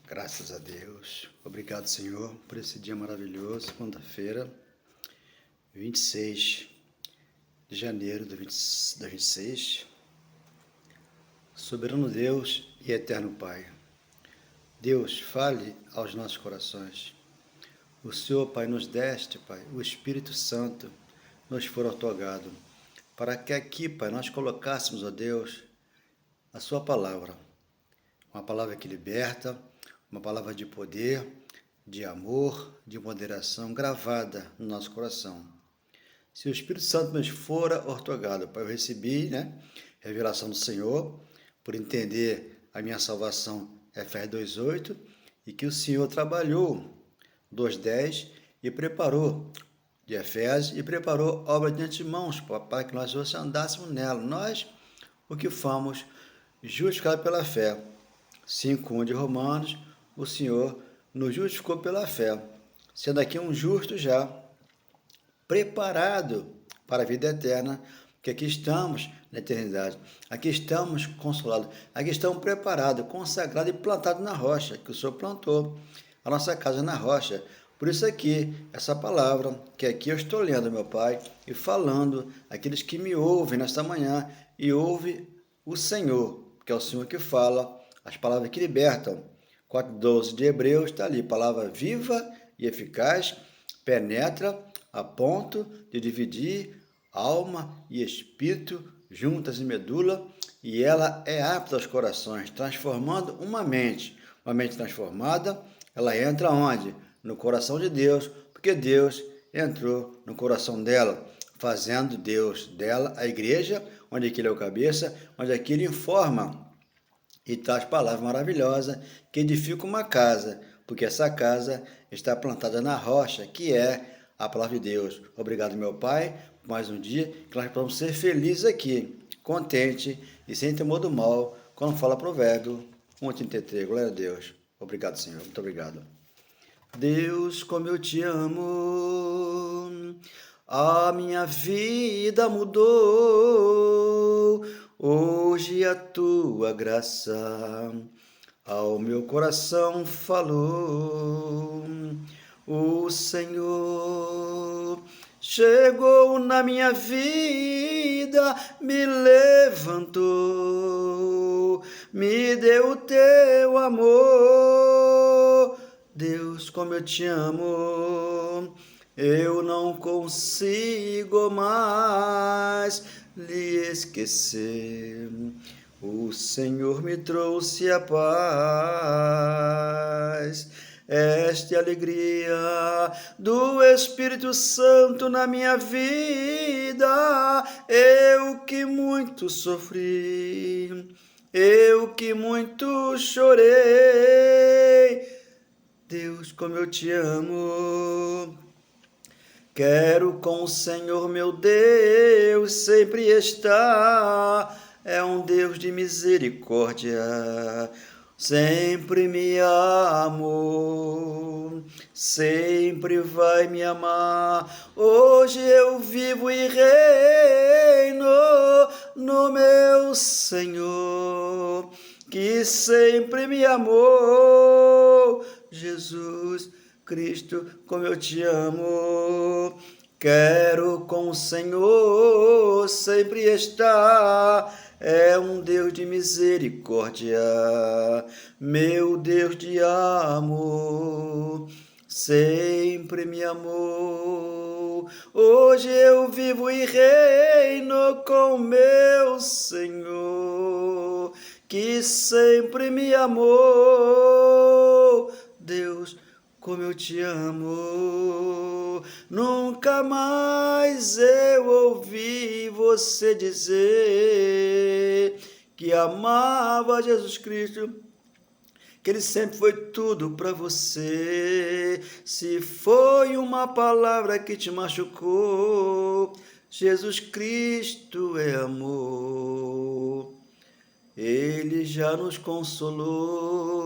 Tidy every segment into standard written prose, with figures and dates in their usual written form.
Graças a Deus. Obrigado, Senhor, por esse dia maravilhoso, segunda-feira, 26 de janeiro de 2026. Soberano Deus e eterno Pai, Deus, fale aos nossos corações. O Senhor, Pai, nos deste, Pai, o Espírito Santo nos for otorgado, para que aqui, Pai, nós colocássemos, ó Deus, a Sua palavra. Uma palavra que liberta, uma palavra de poder, de amor, de moderação, gravada no nosso coração. Se o Espírito Santo nos fora otorgado, Pai, eu recebi, revelação do Senhor, por entender a minha salvação, Efésios 2:8, e que o Senhor trabalhou 2:10 e preparou de Efésios e preparou obra de antemãos, para que nós hoje andássemos nela. Nós, o que fomos justificados pela fé. 5:1 de Romanos, o Senhor nos justificou pela fé, sendo aqui um justo já, preparado para a vida eterna, porque aqui estamos na eternidade, aqui estamos consolados, aqui estamos preparados, consagrados e plantados na rocha, que o Senhor plantou a nossa casa na rocha. Por isso aqui, essa palavra, que aqui eu estou lendo, meu Pai, e falando àqueles que me ouvem nesta manhã, e ouve o Senhor, que é o Senhor que fala, as palavras que libertam. 4:12 de Hebreus está ali, palavra viva e eficaz, penetra a ponto de dividir alma e espírito, juntas e medula, e ela é apta aos corações, transformando uma mente transformada, ela entra onde? No coração de Deus, porque Deus entrou no coração dela, fazendo Deus dela a igreja, onde aquele é o cabeça, onde aquele informa e traz palavras maravilhosas que edificam uma casa, porque essa casa está plantada na rocha, que é a palavra de Deus. Obrigado, meu Pai, por mais um dia, que nós possamos ser felizes aqui, contente e sem temor do mal, quando fala provérbio 1:33. Glória a Deus. Obrigado, Senhor. Muito obrigado. Deus, como eu te amo, a minha vida mudou. Hoje a tua graça ao meu coração falou. O Senhor chegou na minha vida, me levantou, me deu o teu amor. Deus, como eu te amo, eu não consigo mais lhe esquecer. O Senhor me trouxe a paz, esta é a alegria do Espírito Santo na minha vida. Eu que muito sofri, eu que muito chorei. Deus, como eu te amo, quero com o Senhor meu Deus sempre estar. É um Deus de misericórdia, sempre me amou, sempre vai me amar. Hoje eu vivo e reino no meu Senhor, que sempre me amou. Jesus Cristo, como eu te amo, quero com o Senhor sempre estar. É um Deus de misericórdia, meu Deus de amor, sempre me amou. Hoje eu vivo e reino com meu Senhor, que sempre me amou. Deus, como eu te amo, nunca mais eu ouvi você dizer que amava Jesus Cristo, que Ele sempre foi tudo para você. Se foi uma palavra que te machucou, Jesus Cristo é amor. Ele já nos consolou.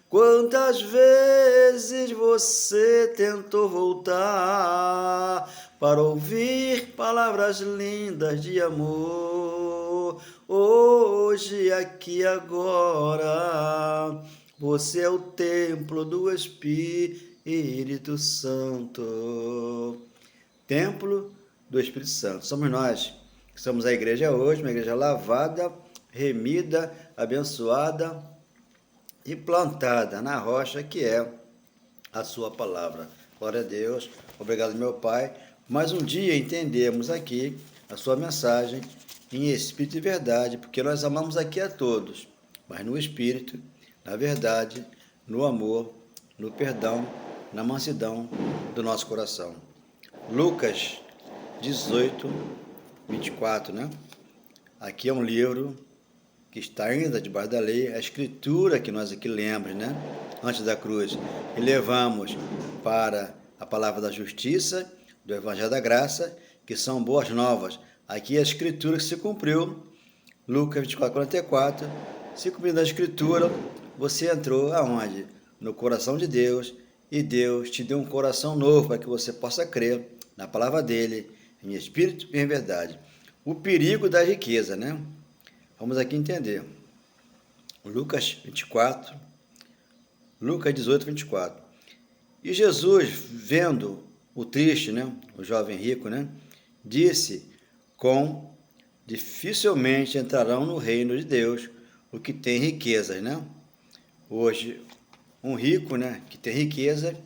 Quantas vezes você tentou voltar para ouvir palavras lindas de amor? Hoje, aqui, agora, Você é o templo do Espírito Santo. Templo do Espírito Santo. Somos nós que somos a igreja hoje, uma igreja lavada, remida, abençoada e plantada na rocha que é a sua palavra. Glória a Deus. Obrigado, meu Pai. Mais um dia entendemos aqui a sua mensagem em espírito e verdade, porque nós amamos aqui a todos, mas no espírito, na verdade, no amor, no perdão, na mansidão do nosso coração. Lucas 18, 24, né? Aqui é um livro que está ainda debaixo da lei, a escritura que nós aqui lemos, né? Antes da cruz, e levamos para a palavra da justiça, do Evangelho da Graça, que são boas novas. Aqui é a escritura que se cumpriu, Lucas 24, 44, se cumprindo a escritura, você entrou aonde? No coração de Deus, e Deus te deu um coração novo para que você possa crer na palavra dele, em espírito e em verdade. O perigo da riqueza, né? Vamos aqui entender. Lucas 24, Lucas 18, 24. E Jesus, vendo o triste, né? O jovem rico, né? Disse, dificilmente entrarão no reino de Deus o que tem riquezas, né? Hoje, um rico, né? Que tem riqueza,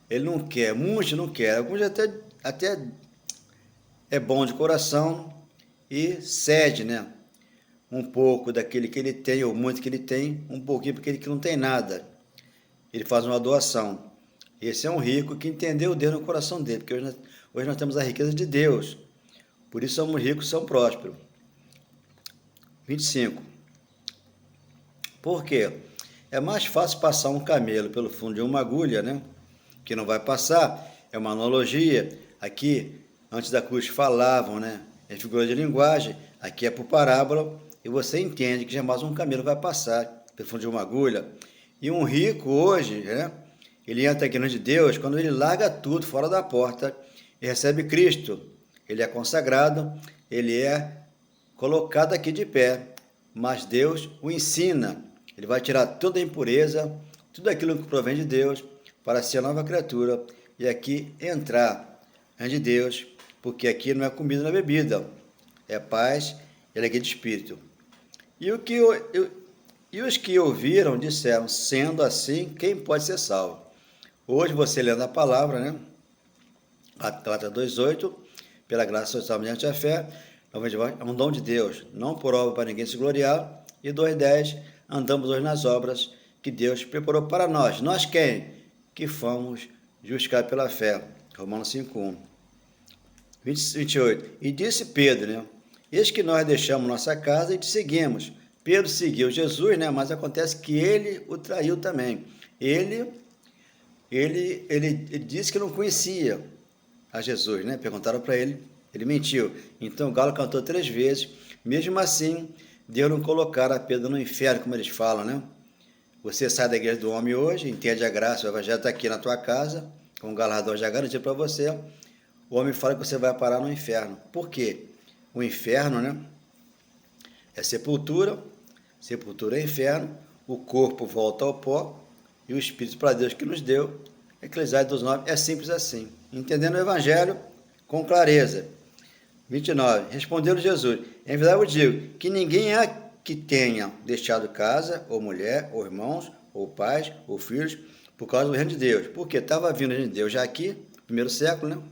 ele não quer, muitos não querem, alguns até é bom de coração e cede, né? Um pouco daquele que ele tem, ou muito que ele tem, um pouquinho porque ele que não tem nada. Ele faz uma doação. Esse é um rico que entendeu Deus no coração dele, porque hoje nós temos a riqueza de Deus. Por isso somos ricos e somos prósperos. 25. Por quê? É mais fácil passar um camelo pelo fundo de uma agulha, né? Que não vai passar. É uma analogia. Aqui, antes da cruz, falavam, né? É figura de linguagem. Aqui é por parábola. E você entende que jamais um camelo vai passar pelo fundo de uma agulha. E um rico hoje, né? Ele entra aqui no reino de Deus quando ele larga tudo fora da porta e recebe Cristo. Ele é consagrado, ele é colocado aqui de pé, mas Deus o ensina. Ele vai tirar toda a impureza, tudo aquilo que provém de Deus, para ser a nova criatura e aqui entrar de Deus, porque aqui não é comida, não é bebida, é paz e alegria de espírito. E os que ouviram disseram, sendo assim, quem pode ser salvo? Hoje você lendo a palavra, né? Gálatas 2:8, pela graça social mediante a fé, é um dom de Deus, não por obra para ninguém se gloriar. E 2:10, andamos hoje nas obras que Deus preparou para nós. Nós quem? Que fomos justificados pela fé. Romanos 5:1. 28. E disse Pedro, né? Eis que nós deixamos nossa casa e te seguimos. Pedro seguiu Jesus, né? Mas acontece que ele o traiu também. Ele disse que não conhecia a Jesus, né? Perguntaram para ele, ele mentiu. Então o galo cantou 3 vezes. Mesmo assim, Deus não colocara Pedro no inferno, como eles falam, né? Você sai da igreja do homem hoje, entende a graça, o evangelho está aqui na tua casa, como o galardão já garantiu para você. O homem fala que você vai parar no inferno. Por quê? O inferno, né? É sepultura é inferno, o corpo volta ao pó, e o Espírito para Deus que nos deu, Eclesiastes 2:9, é simples assim. Entendendo o Evangelho com clareza. 29. Respondeu Jesus, em verdade eu digo, que ninguém há que tenha deixado casa, ou mulher, ou irmãos, ou pais, ou filhos, por causa do reino de Deus. Porque estava vindo o reino de Deus já aqui, no primeiro século, né?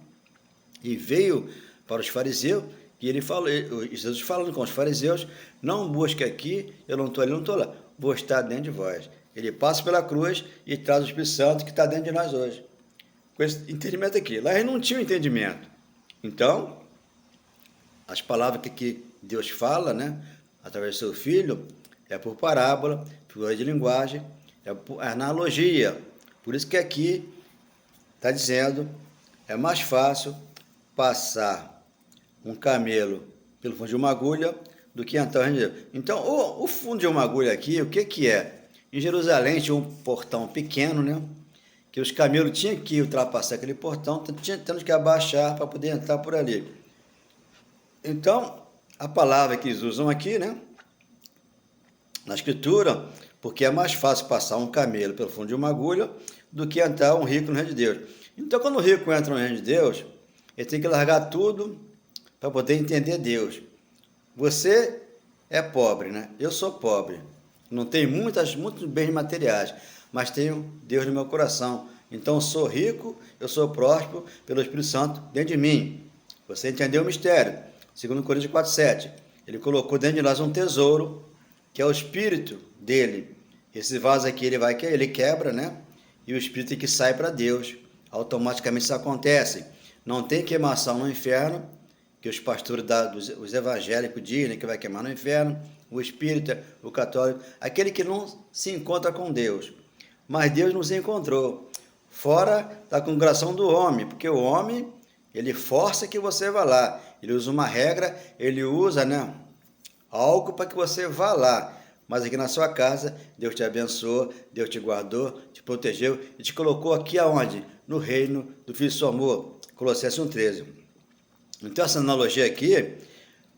E veio para os fariseus, e ele falou, Jesus falando com os fariseus, não busque aqui, eu não estou ali, não estou lá, vou estar dentro de vós. Ele passa pela cruz e traz o Espírito Santo que está dentro de nós hoje. Com esse entendimento aqui. Lá eles não tinham entendimento. Então, as palavras que Deus fala, né, através do seu Filho, é por parábola, figura de linguagem, é por analogia. Por isso que aqui está dizendo, é mais fácil passar um camelo pelo fundo de uma agulha do que entrar no reino de Deus. Então, o fundo de uma agulha aqui, o que é? Em Jerusalém tinha um portão pequeno, né? Que os camelos tinham que ultrapassar aquele portão, tendo que abaixar para poder entrar por ali. Então, a palavra que eles usam aqui, né? Na escritura, porque é mais fácil passar um camelo pelo fundo de uma agulha do que entrar um rico no reino de Deus. Então, quando o rico entra no reino de Deus, ele tem que largar tudo para poder entender Deus. Você é pobre, né? Eu sou pobre. Não tenho muitos bens materiais, mas tenho Deus no meu coração. Então, eu sou rico, eu sou próspero pelo Espírito Santo dentro de mim. Você entendeu o mistério? 2 Coríntios 4,7. Ele colocou dentro de nós um tesouro, que é o Espírito dele. Esse vaso aqui ele quebra, né? E o Espírito que sai para Deus. Automaticamente isso acontece. Não tem queimação no inferno, que os pastores os evangélicos dizem, né, que vai queimar no inferno. O espírita, o católico, aquele que não se encontra com Deus. Mas Deus nos encontrou. Fora da congregação do homem, porque o homem, ele força que você vá lá. Ele usa uma regra, ele usa, né, algo para que você vá lá. Mas aqui na sua casa, Deus te abençoou, Deus te guardou, te protegeu e te colocou aqui aonde? No reino do Filho do seu amor. Colossenses 1,13. Então essa analogia aqui,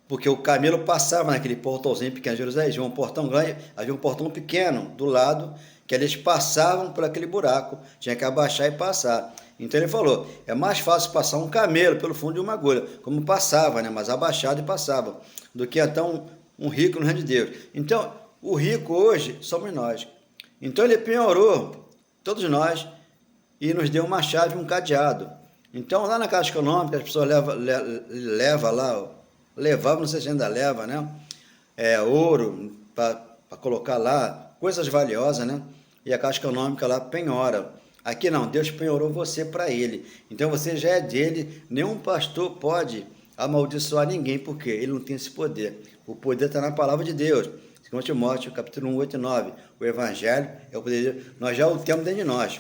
porque o camelo passava naquele portãozinho pequeno de Jerusalém, havia um portão grande, havia um portão pequeno do lado, que eles passavam por aquele buraco, tinha que abaixar e passar. Então ele falou, é mais fácil passar um camelo pelo fundo de uma agulha, como passava, né, mas abaixado e passava, do que então um rico no reino de Deus. Então, o rico hoje somos nós. Então ele penhorou todos nós e nos deu uma chave, um cadeado. Então lá na Caixa Econômica as pessoas levavam, não sei se ainda leva, né? Ouro para colocar lá, coisas valiosas, né? E a Caixa Econômica lá penhora. Aqui não, Deus penhorou você para ele. Então você já é dele, nenhum pastor pode amaldiçoar ninguém, porque ele não tem esse poder. O poder está na palavra de Deus. 2 Timóteo, capítulo 1, 8 e 9. O Evangelho é o poder de Deus. Nós já o temos dentro de nós.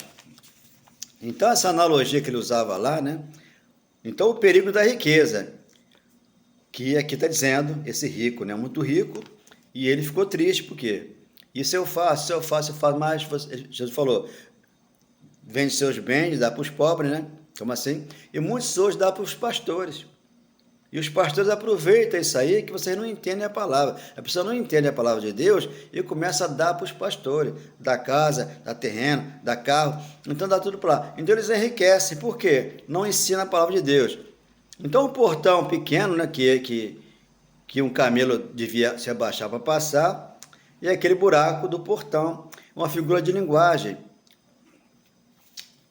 Então, essa analogia que ele usava lá, né? Então, o perigo da riqueza, que aqui está dizendo, esse rico, né? Muito rico, e ele ficou triste, por quê? Isso eu faço, mas Jesus falou, vende seus bens, dá para os pobres, né? Como assim? E muitos hoje dá para os pastores. E os pastores aproveitam isso aí, que vocês não entendem a palavra. A pessoa não entende a palavra de Deus e começa a dar para os pastores, da casa, da terreno, da carro, então dá tudo para lá. Então eles enriquecem, por quê? Não ensina a palavra de Deus. Então o portão pequeno, né, que um camelo devia se abaixar para passar, e aquele buraco do portão, uma figura de linguagem.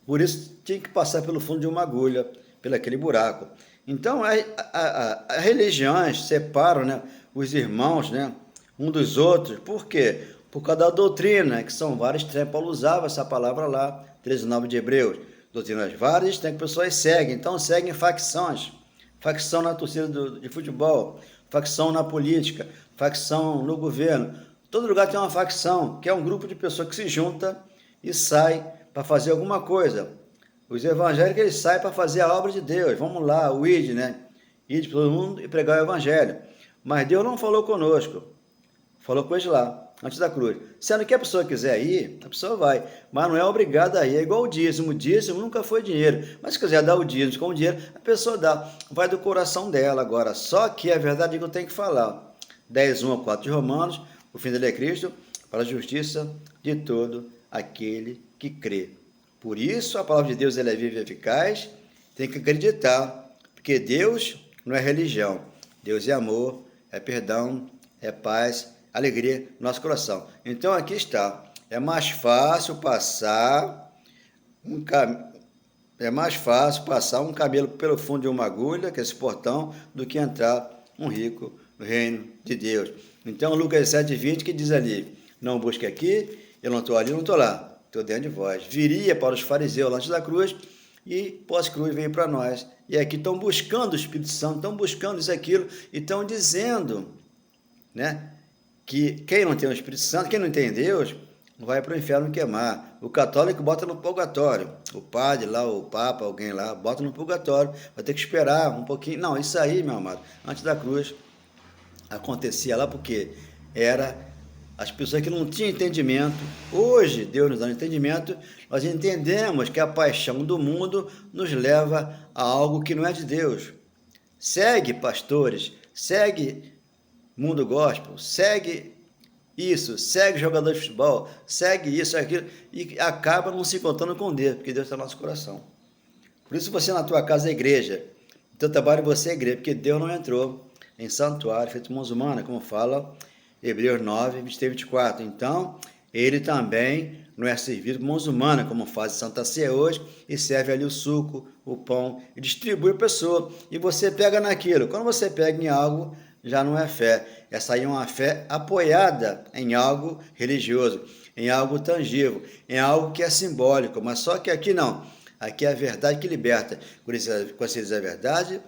Por isso tinha que passar pelo fundo de uma agulha, pelo aquele buraco. Então, as religiões separam, né, os irmãos, né, um dos outros. Por quê? Por causa da doutrina, que são várias. Paulo usava essa palavra lá, 13:9 de Hebreus. Doutrinas várias, tem que pessoas seguem. Então, seguem facções. Facção na torcida de futebol, facção na política, facção no governo. Todo lugar tem uma facção, que é um grupo de pessoas que se junta e sai para fazer alguma coisa. Os evangélicos, eles saem para fazer a obra de Deus. Vamos lá, o ID, né? ID para todo mundo e pregar o evangelho. Mas Deus não falou conosco. Falou com eles lá, antes da cruz. Sendo que a pessoa quiser ir, a pessoa vai. Mas não é obrigada a ir. É igual o dízimo. O dízimo nunca foi dinheiro. Mas se quiser dar o dízimo com o dinheiro, a pessoa dá. Vai do coração dela agora. Só que a verdade é que eu tenho que falar. 10:1-4 de Romanos. O fim dele é Cristo, para a justiça de todo aquele que crê. Por isso, a palavra de Deus ela é viva e eficaz, tem que acreditar, porque Deus não é religião, Deus é amor, é perdão, é paz, alegria no nosso coração. Então, aqui está, é mais fácil passar um camelo pelo fundo de uma agulha, que é esse portão, do que entrar um rico no reino de Deus. Então, Lucas 7:20 que diz ali, não busque aqui, eu não estou ali, eu não estou lá. Estou dentro de vós. Viria para os fariseus antes da cruz e pós-cruz veio para nós. E aqui estão buscando o Espírito Santo, estão buscando isso, aquilo, e estão dizendo, né, que quem não tem o Espírito Santo, quem não tem Deus, vai para o inferno queimar. O católico bota no purgatório. O padre lá, o papa, alguém lá, bota no purgatório. Vai ter que esperar um pouquinho. Não, isso aí, meu amado, antes da cruz, acontecia lá porque era as pessoas que não tinham entendimento. Hoje, Deus nos dá um entendimento, nós entendemos que a paixão do mundo nos leva a algo que não é de Deus. Segue pastores, segue mundo gospel, segue isso, segue jogador de futebol, segue isso, aquilo, e acaba não se encontrando com Deus, porque Deus está no nosso coração. Por isso você na tua casa é igreja, no teu trabalho você é igreja, porque Deus não entrou em santuário feito de mãos humanas, como fala Hebreus 9, 23 e 24. Então, ele também não é servido com mãos humanas, como faz a Santa Ceia hoje, e serve ali o suco, o pão, e distribui a pessoa, e você pega naquilo. Quando você pega em algo, já não é fé. Essa aí é uma fé apoiada em algo religioso, em algo tangível, em algo que é simbólico, mas só que aqui não. Aqui é a verdade que liberta. Quando você diz a verdade,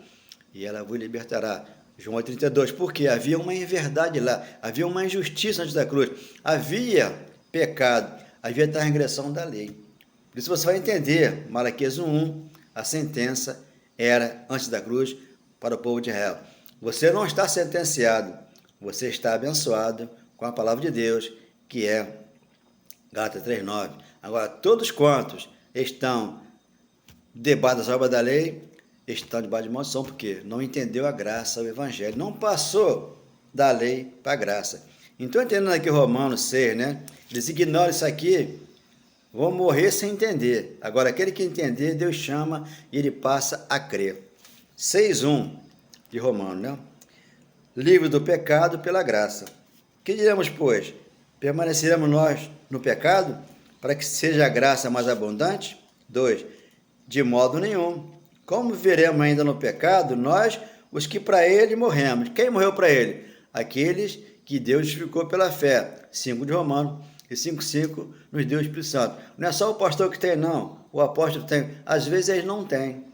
e ela vos libertará. João 32, porque havia uma inverdade lá, havia uma injustiça antes da cruz, havia pecado, havia transgressão da lei. Por isso você vai entender, Malaquias 1:1, a sentença era antes da cruz para o povo de Israel. Você não está sentenciado, você está abençoado com a palavra de Deus, que é Gálatas 3:9. Agora, todos quantos estão debaixo das obras da lei, estão debaixo de maldição, porque não entendeu a graça, o evangelho, não passou da lei para a graça. Então, entendendo aqui Romanos 6, né? Eles ignoram isso aqui, vão morrer sem entender. Agora, aquele que entender, Deus chama e ele passa a crer. 6:1 de Romanos, né? Livre do pecado pela graça. Que diremos, pois? Permaneceremos nós no pecado para que seja a graça mais abundante? 2. De modo nenhum. Como viveremos ainda no pecado, nós, os que para ele morremos? Quem morreu para ele? Aqueles que Deus justificou pela fé. 5 de Romanos e 5:5 nos deu o Espírito Santo. Não é só o pastor que tem, não. O apóstolo tem. Às vezes eles não têm.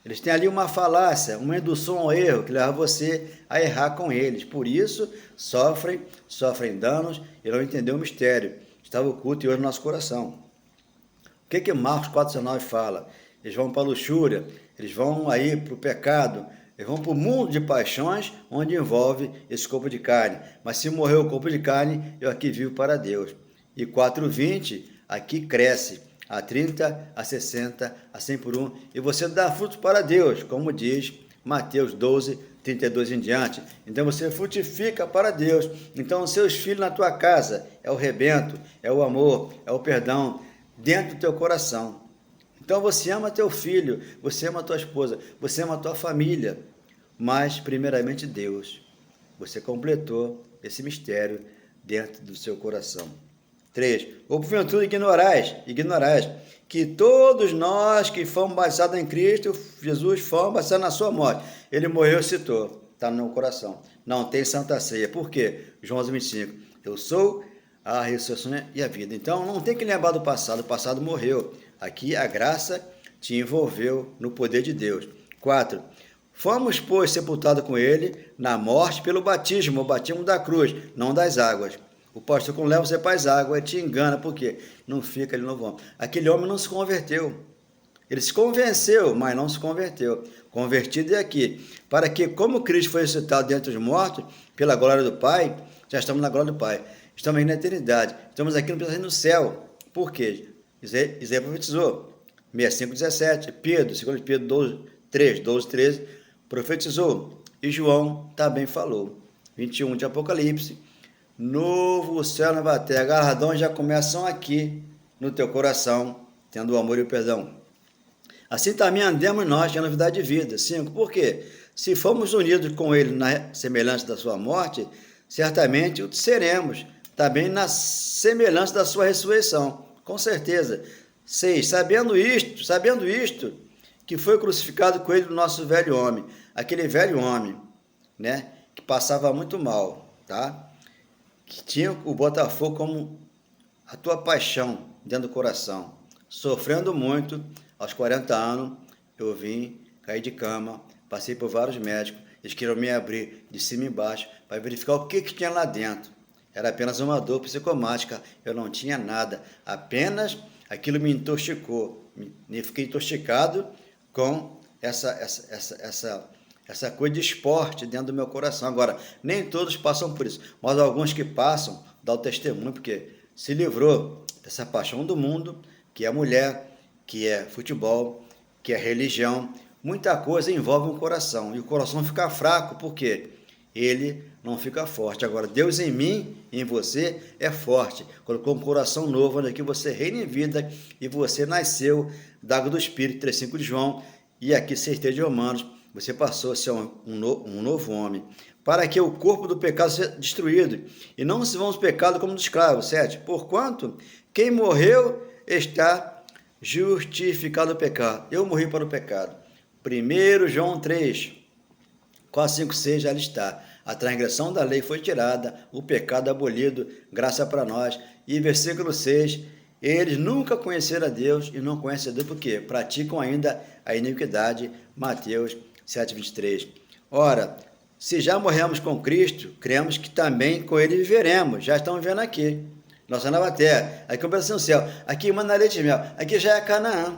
Eles têm ali uma falácia, uma indução ao erro que leva você a errar com eles. Por isso, sofrem danos e não entendeu o mistério. Estava oculto e hoje no nosso coração. O que Marcos 4:19 fala? Eles vão para a luxúria, eles vão aí para o pecado, eles vão para o mundo de paixões, onde envolve esse corpo de carne. Mas se morreu o corpo de carne, eu aqui vivo para Deus. E 4:20, aqui cresce, a 30, a 60, a 100 por 1. E você dá frutos para Deus, como diz Mateus 12, 32 em diante. Então você frutifica para Deus. Então os seus filhos na tua casa é o rebento, é o amor, é o perdão, dentro do teu coração. Então você ama teu filho, você ama tua esposa, você ama tua família, mas primeiramente Deus. Você completou esse mistério dentro do seu coração. 3. Ou porventura ignorais, que todos nós que fomos batizados em Cristo, Jesus, fomos batizados na sua morte. Ele morreu e citou, está no meu coração. Não tem Santa Ceia. Por quê? João 25. Eu sou a ressurreição e a vida. Então não tem que lembrar do passado, o passado morreu. Aqui a graça te envolveu no poder de Deus. 4. Fomos, pois, sepultados com ele na morte pelo batismo, o batismo da cruz, não das águas. O pastor, quando leva você para as águas, ele te engana, por quê? Não fica ali no vão. Aquele homem não se converteu. Ele se convenceu, mas não se converteu. Convertido é aqui. Para que, como Cristo foi ressuscitado dentre os mortos, pela glória do Pai, já estamos na glória do Pai. Estamos aqui na eternidade. Estamos aqui no céu. Por quê? Isaías profetizou. 65:17. Pedro, 2 Pedro 12, 13, profetizou. E João também falou. 21 de Apocalipse. Novo céu, nova terra. Galardões já começam aqui no teu coração, tendo o amor e o perdão. Assim também andemos nós, na novidade de vida. 5. Por quê? Se formos unidos com ele na semelhança da sua morte, certamente o seremos também na semelhança da sua ressurreição. Com certeza. 6. Sabendo isto, que foi crucificado com ele o nosso velho homem. Aquele velho homem, né? Que passava muito mal, tá? Que tinha o Botafogo como a tua paixão dentro do coração. Sofrendo muito, aos 40 anos, eu vim cair de cama, passei por vários médicos, eles queriam me abrir de cima e embaixo para verificar o que tinha lá dentro. Era apenas uma dor psicomática, eu não tinha nada, apenas aquilo me intoxicou, fiquei intoxicado com essa coisa de esporte dentro do meu coração. Agora, nem todos passam por isso, mas alguns que passam, dá o testemunho, porque se livrou dessa paixão do mundo, que é a mulher, que é futebol, que é religião. Muita coisa envolve o coração, e o coração fica fraco, por quê? ele não fica forte. Agora, Deus em mim, em você, é forte. Colocou um coração novo, onde aqui você reina em vida e você nasceu da água do Espírito, 3,5 de João, e aqui 6,3 de Romanos, você passou a ser um novo homem. Para que o corpo do pecado seja destruído, e não se vão os pecados como dos escravos. 7. Porquanto, quem morreu está justificado do pecado. Eu morri para o pecado. 1 João 3, 4, 5, 6, já está. A transgressão da lei foi tirada, o pecado abolido, graça para nós. E versículo 6, eles nunca conheceram a Deus e não conhecem a Deus porque praticam ainda a iniquidade. Mateus 7, 23. Ora, se já morremos com Cristo, cremos que também com Ele viveremos. Já estamos vendo aqui. Nossa nova terra. Aqui é o pedacinho do céu. Aqui manda leite e mel. Aqui já é Canaã.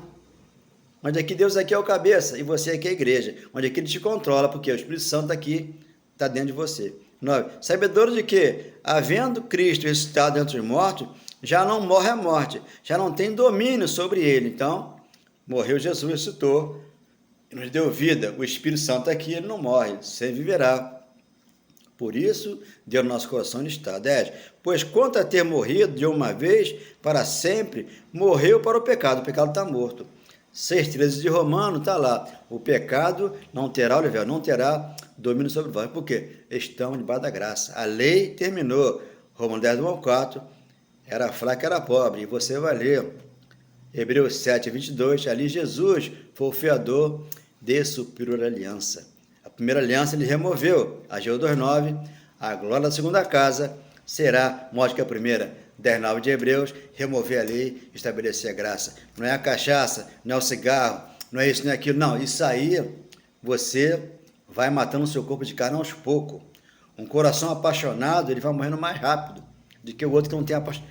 Onde aqui Deus aqui é o cabeça e você aqui é a igreja. Onde aqui Ele te controla, porque o Espírito Santo aqui está dentro de você. 9. Sabedores de que, havendo Cristo ressuscitado entre os mortos, já não morre a morte, já não tem domínio sobre ele. Então, morreu Jesus, ressuscitou, nos deu vida. O Espírito Santo aqui, ele não morre, sempre viverá. Por isso, deu no nosso coração onde está. 10. Pois quanto a ter morrido de uma vez, para sempre, morreu para o pecado está morto. 6,13 de Romano está lá. O pecado não terá, Oliveira, não terá domínio sobre vós. Por quê? Estão debaixo da graça. A lei terminou. Romanos 10, 1 ao 4. Era fraco, era pobre. E você vai ler Hebreus 7, 22. Ali Jesus foi o fiador de superior aliança. A primeira aliança ele removeu. Ageu 2,9. A glória da segunda casa será maior que a primeira. 10,9 de Hebreus, remover a lei, estabelecer a graça. Não é a cachaça, não é o cigarro, não é isso, não é aquilo. Não, isso aí você vai matando o seu corpo de carne aos poucos. Um coração apaixonado, ele vai morrendo mais rápido do que o outro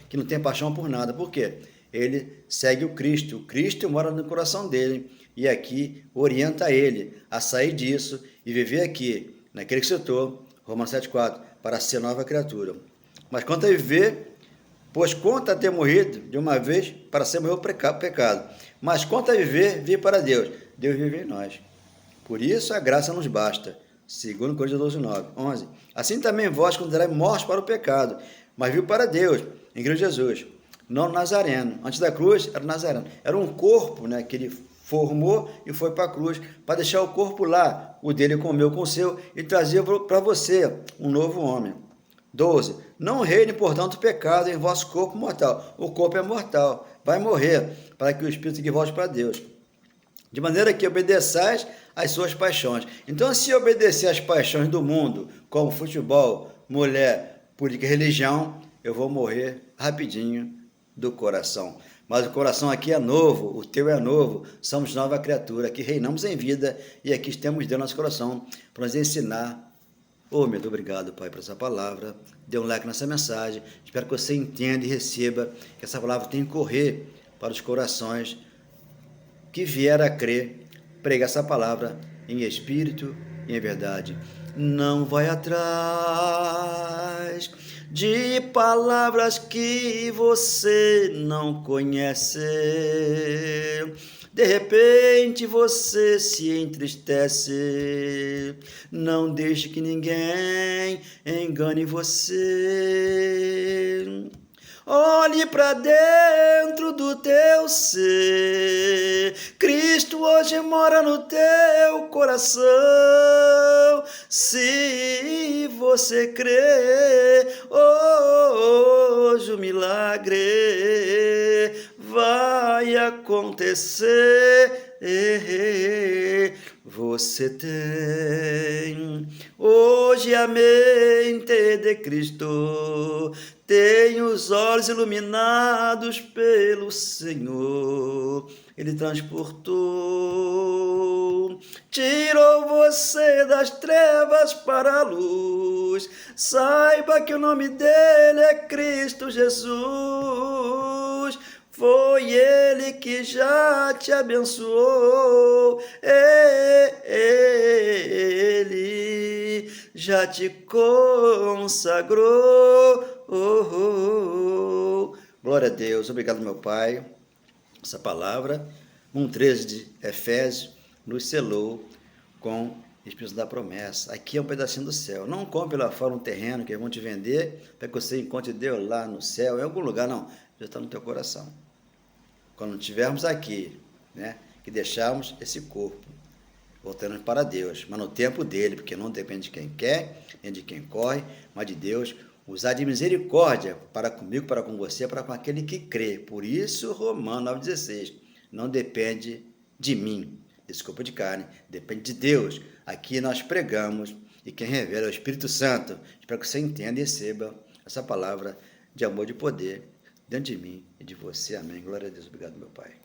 que não tem paixão por nada. Por quê? Ele segue o Cristo. O Cristo mora no coração dele e aqui orienta ele a sair disso e viver aqui, naquele que citou, Romanos 7,4, para ser nova criatura. Mas quanto a viver, pois quanto a ter morrido de uma vez, para ser morrer o pecado. Mas quanto a viver, vive para Deus. Deus vive em nós. Por isso a graça nos basta. 2 Coríntios 12, 9, 11. Assim também vós considerai mortos para o pecado, mas vive para Deus, em Cristo Jesus. Não Nazareno. Antes da cruz, era Nazareno. Era um corpo, né, que ele formou e foi para a cruz, para deixar o corpo lá, o dele comeu com o seu, e trazer para você um novo homem. 12. Não reine, portanto, o pecado em vosso corpo mortal. O corpo é mortal, vai morrer, para que o espírito que volte para Deus. De maneira que obedeçais às suas paixões. Então, se obedecer às paixões do mundo, como futebol, mulher, política e religião, eu vou morrer rapidinho do coração. Mas o coração aqui é novo, o teu é novo, somos nova criatura, aqui reinamos em vida e aqui temos Deus no nosso coração para nos ensinar. Oh, meu Deus, obrigado, Pai, por essa palavra. Dê um like nessa mensagem. Espero que você entenda e receba que essa palavra tem que correr para os corações que vieram a crer. Prega essa palavra em espírito e em verdade. Não vai atrás de palavras que você não conhece. De repente você se entristece, não deixe que ninguém engane você. Olhe para dentro do teu ser, Cristo hoje mora no teu coração. Se você crê, hoje o milagre vai acontecer. Você tem hoje a mente de Cristo, tem os olhos iluminados pelo Senhor. Ele transportou, tirou você das trevas para a luz. Saiba que o nome dele é Cristo Jesus. Foi Ele que já te abençoou, Ele já te consagrou. Glória a Deus, obrigado, meu Pai. Essa palavra, 1,13 de Efésios, nos selou com Espírito da promessa. Aqui é um pedacinho do céu. Não compre lá fora um terreno que vão te vender para que você encontre Deus lá no céu, em algum lugar, não. Já está no teu coração. Quando estivermos aqui, né, que deixarmos esse corpo, voltamos para Deus, mas no tempo dele, porque não depende de quem quer, nem de quem corre, mas de Deus, usar de misericórdia para comigo, para com você, para com aquele que crê. Por isso, Romanos 9,16, não depende de mim, desculpa de carne, depende de Deus. Aqui nós pregamos, e quem revela é o Espírito Santo. Espero que você entenda e receba essa palavra de amor e de poder dentro de mim e de você. Amém. Glória a Deus. Obrigado, meu Pai.